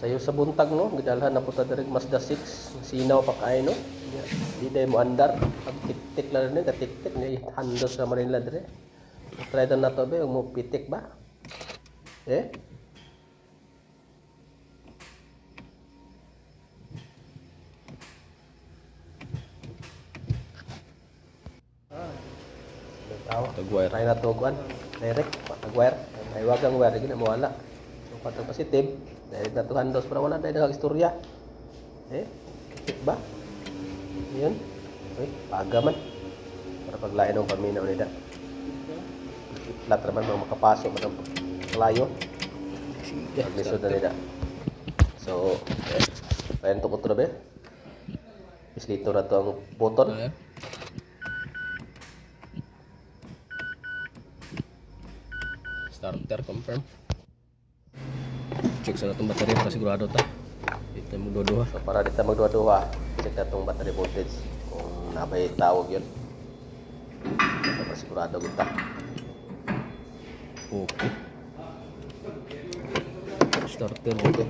Sayo sa buntag no, gidalhan na puta diri Mazda 6, sinaw pa kay no. Di day mo andar, pag tik-tik lang ni, tik-tik ni handos sa Manila dire. Try na to be, mo pitik ba? Eh? Tag-wire. Try na to kuan. Direct, tag-wire. Ay wag ang wire gina mo wala. So patang positive, direct na to handos para wala day daghang istorya. Eh? Pitik ba? Yun. Uy, paga man. Para paglain ng paminaw nila. Flat naman mga makapasok man ang layo. Paglisod na nila. So, tayo to kontrol ba? Islito na to ang button. Starter confirm. Check sa itong battery para sigurado ta. Dito magduduha. So para dito magduduha, check na itong battery voltage. Kung nabay tawag yun. Para sigurado kita. Okay. Starter dito.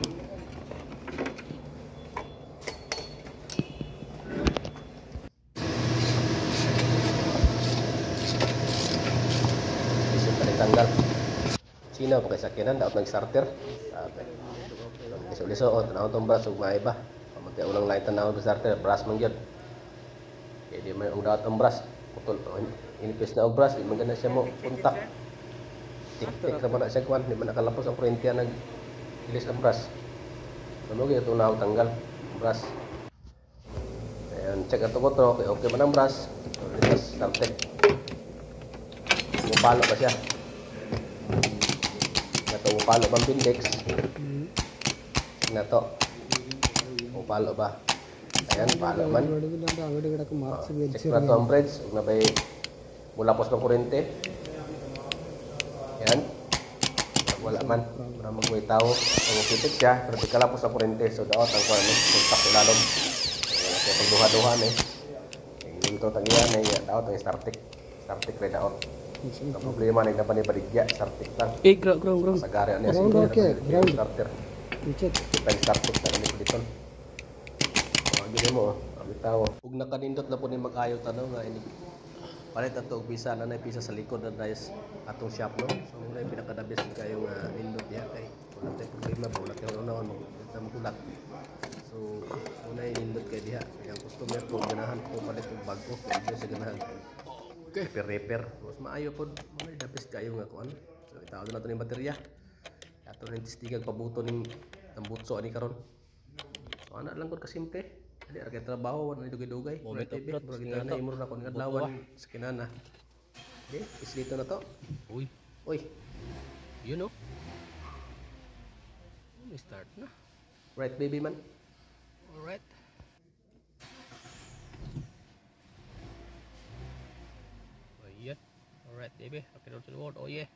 Isip pa rin tanggal. Sino pa kay sakyanan dapat nag-starter. Okay. Liso-liso o tanaw tong brush ug maay ba. Pamagkay ulang light tanaw ng starter, brush man gyud. Kaya di may ang dapat ang brush. Putol inipis na og brush, di man gana siya mo puntak. Tik-tik na na siya kwan, di man nakalapos ang kurente nag ilis ang brush. Ano gyud itong naw tanggal ang brush. Ayan, check ato ko to, okay man ang brush. Litas starter. Mupalo pa siya. Nato upalo bang pindex. Nato. Upalo ba? Ayan, palo man. Check na to ang bridge. Huwag na ba'y mulapos ng kurente. Ayan. Wala man. Para mag-way tao. Ang upitik siya. Pero di kalapos ng kurente. So daot ang kwan. Kontak sa ilalom. Ayan, kaya pagduha-duha na eh. Yung to tangiyan eh. Daot ang startik. Startik rin daot. Ang problema na yung napanibaligya. Startik lang. Ground. Sagari ano yung starter. Kita yung startik na ganito dito. Gini mo, bitaw. Ug nakanindot na po ni mag-ayo tanong nga ini. Palit ato og bisa na pisa sa likod na guys atong shop no. So muna yung pinakadabis kayo nga nindot ya kay wala tay problema ba wala kayo naon mo kita magulat. So muna yung nindot kay diha yang customer ko ganahan ko palit og bago kay sa ganahan. Okay, repair. Mas maayo pod muna dabis kayo nga kuan. So itaw na to ning baterya. Ato ning tistigag pabuto ning tambutso ani karon. So ana lang ko ka simple. Hindi ra kay trabaho wala dugay-dugay. Wala TV, pero kita na imur na kon adlawan sa kinana. Okay, islito na to. Uy. You know. Let start na. Right baby man. Alright. Oh yeah. Alright baby. Okay, roll to the wall. Oh yeah.